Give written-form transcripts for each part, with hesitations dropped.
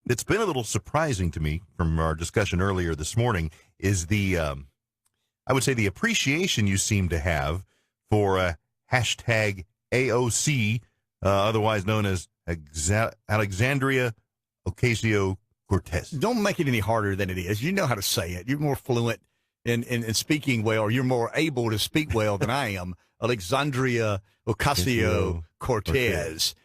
that's been a little surprising to me from our discussion earlier this morning is the, I would say, the appreciation you seem to have for hashtag AOC, otherwise known as Alexandria Ocasio-Cortez. Don't make it any harder than it is. You know how to say it. You're more fluent in speaking well, or you're more able to speak well than I am. Alexandria Ocasio-Cortez.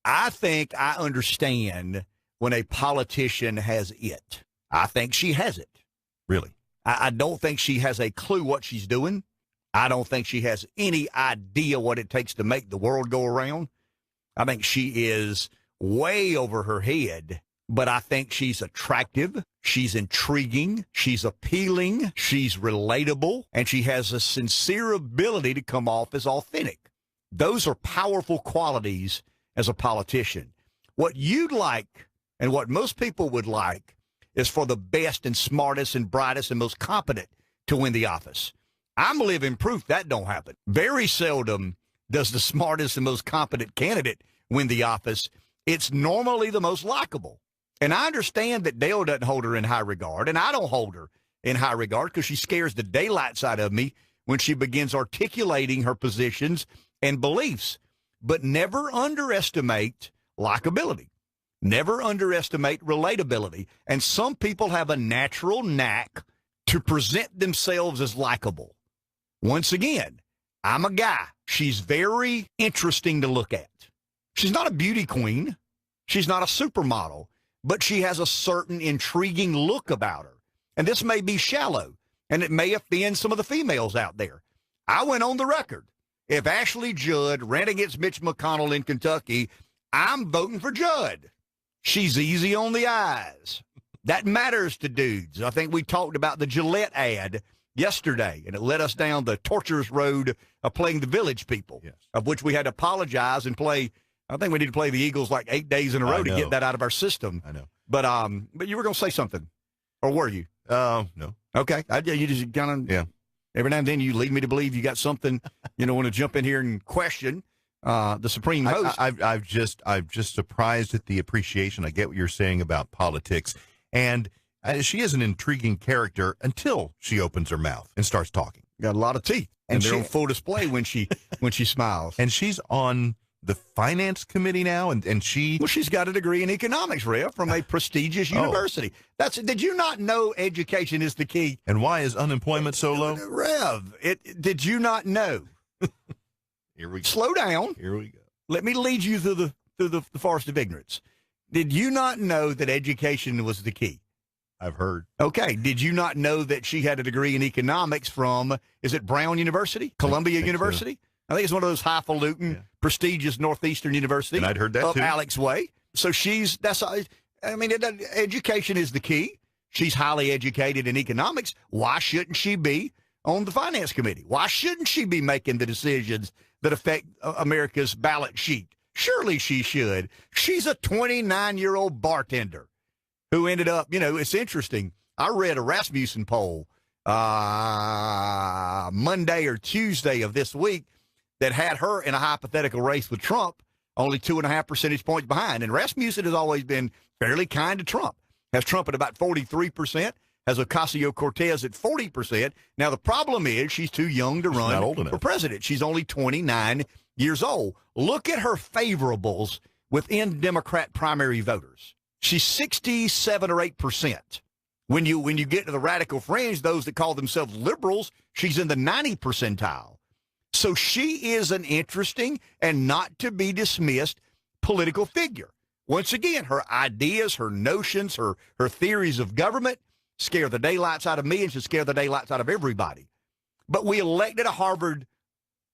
I think I understand when a politician has it. I think she has it. Really? I don't think she has a clue what she's doing. I don't think she has any idea what it takes to make the world go around. I think she is way over her head, but I think she's attractive. She's intriguing. She's appealing. She's relatable. And she has a sincere ability to come off as authentic. Those are powerful qualities as a politician. What you'd like and what most people would like is for the best and smartest and brightest and most competent to win the office. I'm living proof that don't happen. Very seldom does the smartest and most competent candidate win the office. It's normally the most likable. And I understand that Dale doesn't hold her in high regard, and I don't hold her in high regard because she scares the daylights out of me when she begins articulating her positions and beliefs. But never underestimate likability. Never underestimate relatability. And some people have a natural knack to present themselves as likable. Once again, I'm a guy. She's very interesting to look at. She's not a beauty queen. She's not a supermodel. But she has a certain intriguing look about her. And this may be shallow, and it may offend some of the females out there. I went on the record. If Ashley Judd ran against Mitch McConnell in Kentucky, I'm voting for Judd. She's easy on the eyes. That matters to dudes. I think we talked about the Gillette ad yesterday, and it led us down the torturous road of playing the Village People, yes, of which we had to apologize and play. I think we need to play the Eagles like 8 days in a row to get that out of our system. I know. But you were going to say something, or were you? No. Okay. You just kind of, yeah. Every now and then you lead me to believe you got something, want to jump in here and question the supreme host. I'm just surprised at the appreciation. I get what you're saying about politics, and she is an intriguing character until she opens her mouth and starts talking. Got a lot of teeth, and they're on full display when she smiles. And she's on the finance committee now, and she's got a degree in economics, Rev, from a prestigious university. Did you not know education is the key? And why is unemployment so low? Rev, did you not know? Here we go. Slow down. Here we go. Let me lead you through the forest of ignorance. Did you not know that education was the key? I've heard. Okay. Did you not know that she had a degree in economics from, is it Brown University? Columbia University? So. I think it's one of those highfalutin, prestigious Northeastern universities. And I'd heard that up too. Alex Way. So education is the key. She's highly educated in economics. Why shouldn't she be on the finance committee? Why shouldn't she be making the decisions that affect America's balance sheet? Surely she should. She's a 29-year-old bartender who ended up, it's interesting. I read a Rasmussen poll Monday or Tuesday of this week that had her in a hypothetical race with Trump, only 2.5 percentage points behind. And Rasmussen has always been fairly kind to Trump. Has Trump at about 43%, has Ocasio-Cortez at 40%. Now, the problem is she's too young to run for president. She's only 29 years old. Look at her favorables within Democrat primary voters. She's 67 or 8%. When you get to the radical fringe, those that call themselves liberals, she's in the 90 percentile. So she is an interesting and not to be dismissed political figure. Once again, her ideas, her notions, her theories of government scare the daylights out of me and should scare the daylights out of everybody. But we elected a Harvard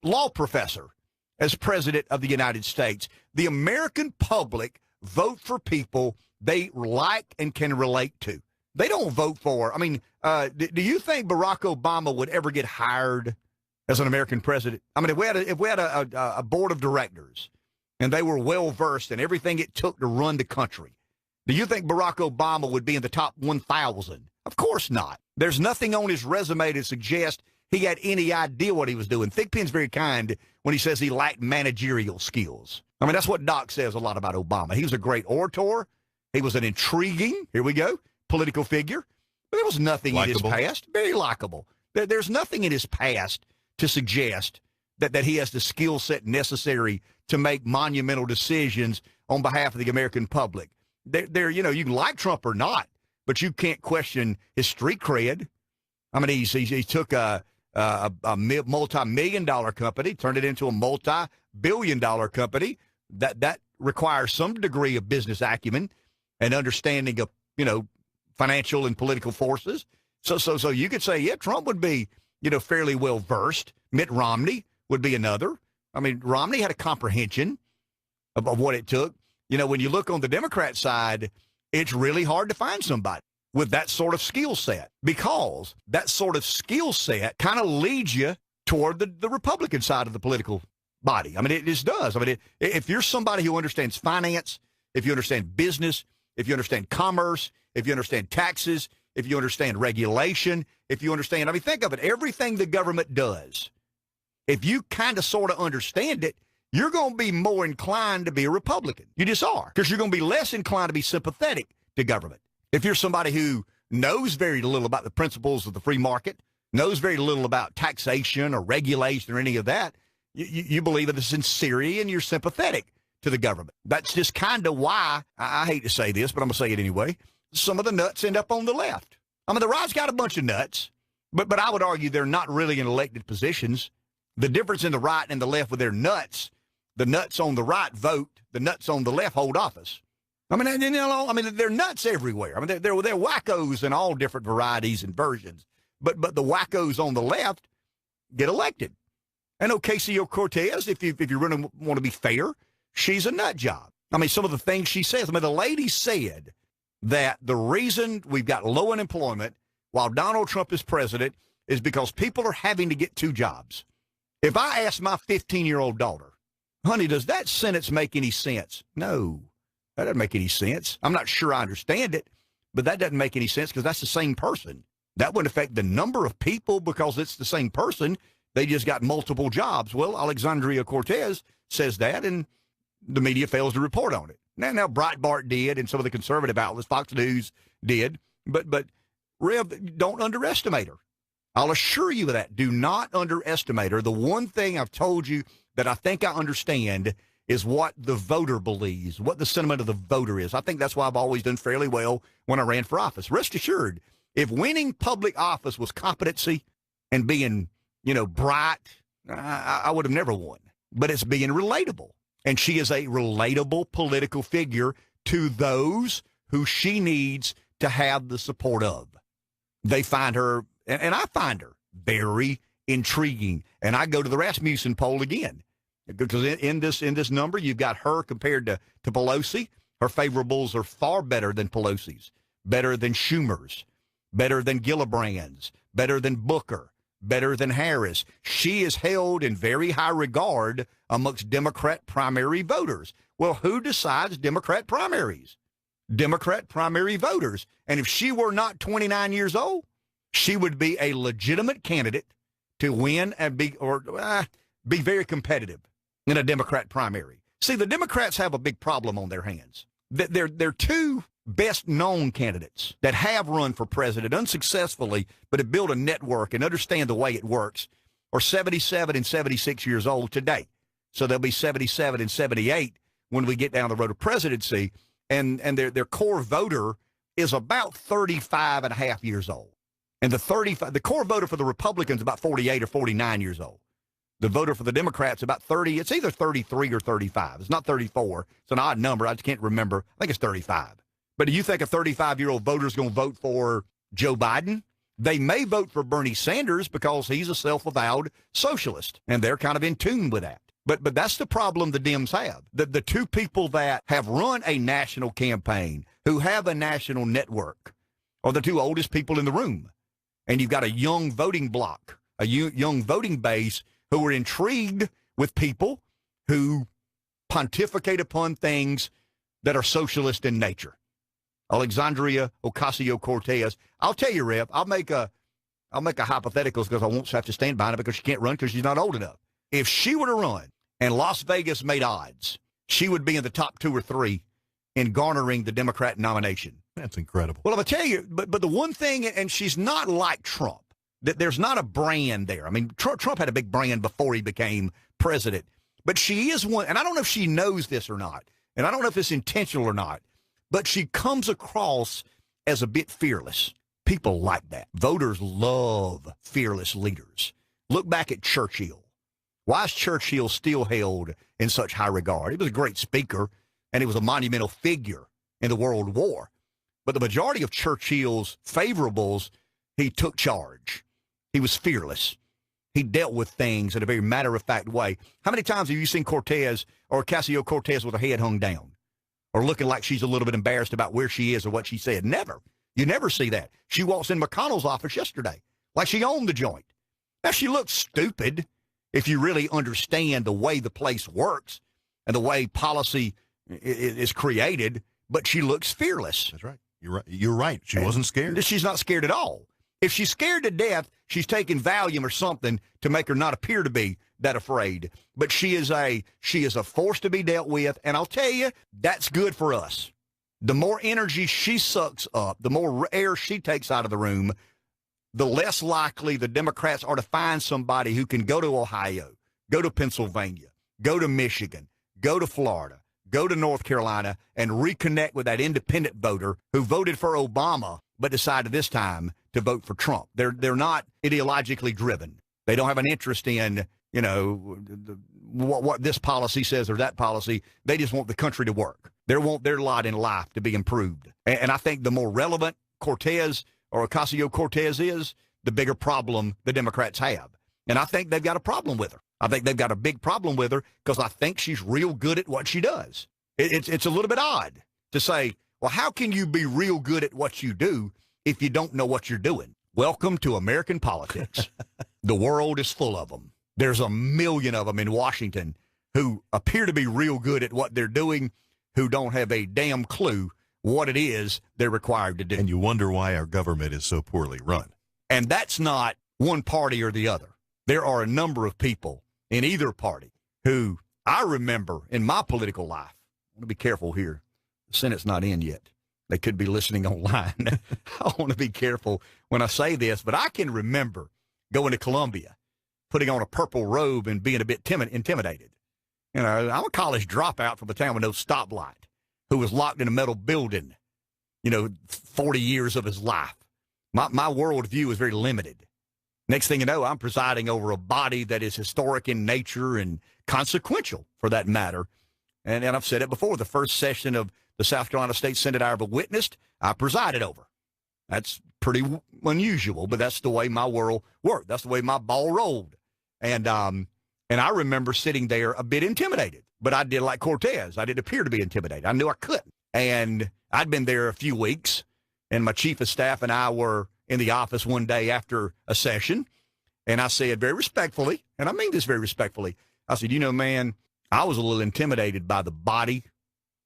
law professor as president of the United States. The American public vote for people they like and can relate to. They don't vote for, do you think Barack Obama would ever get hired as an American president? If we had a board of directors and they were well-versed in everything it took to run the country, do you think Barack Obama would be in the top 1,000? Of course not. There's nothing on his resume to suggest he had any idea what he was doing. Thigpen's very kind when he says he lacked managerial skills. That's what Doc says a lot about Obama. He was a great orator. He was an intriguing, here we go, political figure. But there was nothing in his past. Very likable. There's nothing in his past to suggest that he has the skill set necessary to make monumental decisions on behalf of the American public. You can like Trump or not, but you can't question his street cred. I mean, he took a multi-million-dollar company, turned it into a multi-billion-dollar company. That requires some degree of business acumen and understanding of, financial and political forces. So you could say, yeah, Trump would be, fairly well versed. Mitt Romney would be another. I mean, Romney had a comprehension of what it took. When you look on the Democrat side, it's really hard to find somebody with that sort of skill set, because that sort of skill set kind of leads you toward the Republican side of the political body. I mean, it just does. I mean, if you're somebody who understands finance, if you understand business, if you understand commerce, if you understand taxes, if you understand regulation, if you understand, think of it, everything the government does, if you kind of sort of understand it, you're going to be more inclined to be a Republican. You just are, because you're going to be less inclined to be sympathetic to government. If you're somebody who knows very little about the principles of the free market, knows very little about taxation or regulation or any of that, you believe in the sincerity and you're sympathetic to the government. That's just kind of why, I hate to say this, but I'm going to say it anyway, some of the nuts end up on the left. I mean, the right's got a bunch of nuts, but I would argue they're not really in elected positions. The difference in the right and the left with their nuts, the nuts on the right vote, the nuts on the left hold office. I mean, they're nuts everywhere. I mean, they're wackos in all different varieties and versions. But the wackos on the left get elected. And Ocasio-Cortez, if you really want to be fair, she's a nut job. I mean, some of the things she says. I mean, the lady said that the reason we've got low unemployment while Donald Trump is president is because people are having to get two jobs. If I ask my 15-year-old daughter, honey, does that sentence make any sense? No, that doesn't make any sense. I'm not sure I understand it, but that doesn't make any sense because that's the same person. That wouldn't affect the number of people because it's the same person. They just got multiple jobs. Well, Alexandria Ocasio-Cortez says that, and the media fails to report on it. Now Breitbart did, and some of the conservative outlets, Fox News did, but Rev, don't underestimate her. I'll assure you of that. Do not underestimate her. The one thing I've told you that I think I understand is what the voter believes, what the sentiment of the voter is. I think that's why I've always done fairly well when I ran for office. Rest assured, if winning public office was competency and being, bright, I would have never won. But it's being relatable. And she is a relatable political figure to those who she needs to have the support of. They find her, and I find her, very intriguing. And I go to the Rasmussen poll again. Because in this number, you've got her compared to Pelosi. Her favorables are far better than Pelosi's, better than Schumer's, better than Gillibrand's, better than Booker, better than Harris. She is held in very high regard amongst Democrat primary voters. Well, who decides Democrat primaries? Democrat primary voters. And if she were not 29 years old, she would be a legitimate candidate to win and be very competitive in a Democrat primary. See, the Democrats have a big problem on their hands. They're two best-known candidates that have run for president unsuccessfully, but have built a network and understand the way it works, are 77 and 76 years old today. So they'll be 77 and 78 when we get down the road to presidency, and their core voter is about 35 and a half years old. And the core voter for the Republicans is about 48 or 49 years old. The voter for the Democrats about 30. It's either 33 or 35. It's not 34. It's an odd number. I just can't remember. I think it's 35. But do you think a 35-year-old voter is going to vote for Joe Biden? They may vote for Bernie Sanders because he's a self-avowed socialist, and they're kind of in tune with that. But that's the problem the Dems have. The two people that have run a national campaign, who have a national network, are the two oldest people in the room. And you've got a young voting bloc, a young voting base who are intrigued with people who pontificate upon things that are socialist in nature. Alexandria Ocasio-Cortez. I'll tell you, Rev, I'll make a hypothetical because I won't have to stand behind it because she can't run because she's not old enough. If she were to run and Las Vegas made odds, she would be in the top 2 or 3 in garnering the Democrat nomination. That's incredible. Well, I'm going to tell you, but the one thing, and she's not like Trump, that there's not a brand there. I mean, Trump had a big brand before he became president, but she is one, and I don't know if she knows this or not, and I don't know if it's intentional or not, but she comes across as a bit fearless. People like that. Voters love fearless leaders. Look back at Churchill. Why is Churchill still held in such high regard? He was a great speaker, and he was a monumental figure in the World War. But the majority of Churchill's favorables, he took charge. He was fearless. He dealt with things in a very matter-of-fact way. How many times have you seen Cortez or Ocasio-Cortez with her head hung down or looking like she's a little bit embarrassed about where she is or what she said? Never. You never see that. She walks in McConnell's office yesterday like she owned the joint. Now, she looks stupid if you really understand the way the place works and the way policy is created, but she looks fearless. That's right. You're right. She wasn't scared. She's not scared at all. If she's scared to death, she's taking Valium or something to make her not appear to be that afraid. But she is a force to be dealt with, and I'll tell you, that's good for us. The more energy she sucks up, the more air she takes out of the room, the less likely the Democrats are to find somebody who can go to Ohio, go to Pennsylvania, go to Michigan, go to Florida, go to North Carolina, and reconnect with that independent voter who voted for Obama but decided this time to vote for Trump. They're not ideologically driven. They don't have an interest in, what this policy says or that policy. They just want the country to work. They want their lot in life to be improved. And I think the more relevant Cortez or Ocasio-Cortez is, the bigger problem the Democrats have. And I think they've got a problem with her. I think they've got a big problem with her because I think she's real good at what she does. It's a little bit odd to say, well, how can you be real good at what you do if you don't know what you're doing? Welcome to American politics. The world is full of them. There's a million of them in Washington who appear to be real good at what they're doing, who don't have a damn clue what it is they're required to do. And you wonder why our government is so poorly run. And that's not one party or the other. There are a number of people in either party who I remember in my political life. I want to be careful here. The Senate's not in yet. They could be listening online. I want to be careful when I say this, but I can remember going to Columbia, putting on a purple robe and being a bit intimidated. I'm a college dropout from a town with no stoplight who was locked in a metal building, 40 years of his life. My worldview is very limited. Next thing you know, I'm presiding over a body that is historic in nature and consequential, for that matter. And I've said it before, the first session of the South Carolina State Senate I ever witnessed, I presided over. That's pretty unusual, but that's the way my world worked. That's the way my ball rolled. And I remember sitting there a bit intimidated, but I did like Cortez. I didn't appear to be intimidated. I knew I couldn't. And I'd been there a few weeks, and my chief of staff and I were in the office one day after a session, and I said very respectfully, and I mean this very respectfully, I said, man, I was a little intimidated by the body,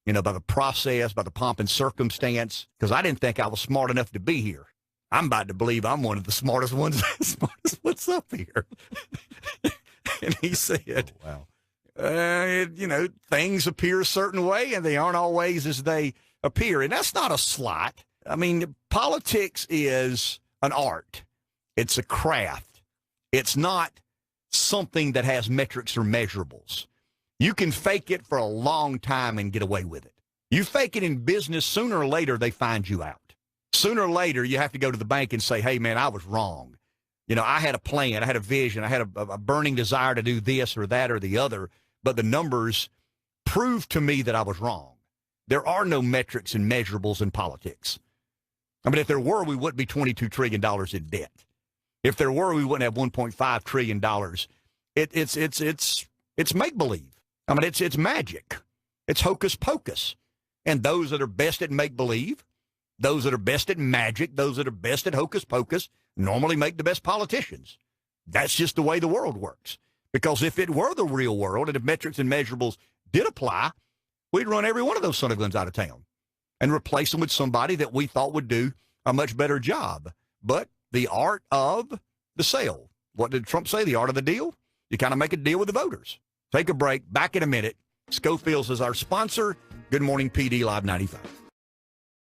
by the process, by the pomp and circumstance, because I didn't think I was smart enough to be here. I'm about to believe I'm one of the smartest ones up here. And he said, oh, wow. Things appear a certain way, and they aren't always as they appear. And that's not a slight. I mean, politics is an art. It's a craft. It's not something that has metrics or measurables. You can fake it for a long time and get away with it. You fake it in business, sooner or later, they find you out. Sooner or later, you have to go to the bank and say, hey, man, I was wrong. I had a plan. I had a vision. I had a burning desire to do this or that or the other, but the numbers proved to me that I was wrong. There are no metrics and measurables in politics. I mean, if there were, we wouldn't be $22 trillion in debt. If there were, we wouldn't have $1.5 trillion. It's make-believe. I mean, it's magic. It's hocus pocus. And those that are best at make-believe, those that are best at magic, those that are best at hocus pocus, normally make the best politicians. That's just the way the world works. Because if it were the real world and if metrics and measurables did apply, we'd run every one of those son of guns out of town and replace them with somebody that we thought would do a much better job. But the art of the sale. What did Trump say? The art of the deal? You kind of make a deal with the voters. Take a break. Back in a minute. Schofield's is our sponsor. Good Morning PD Live 95.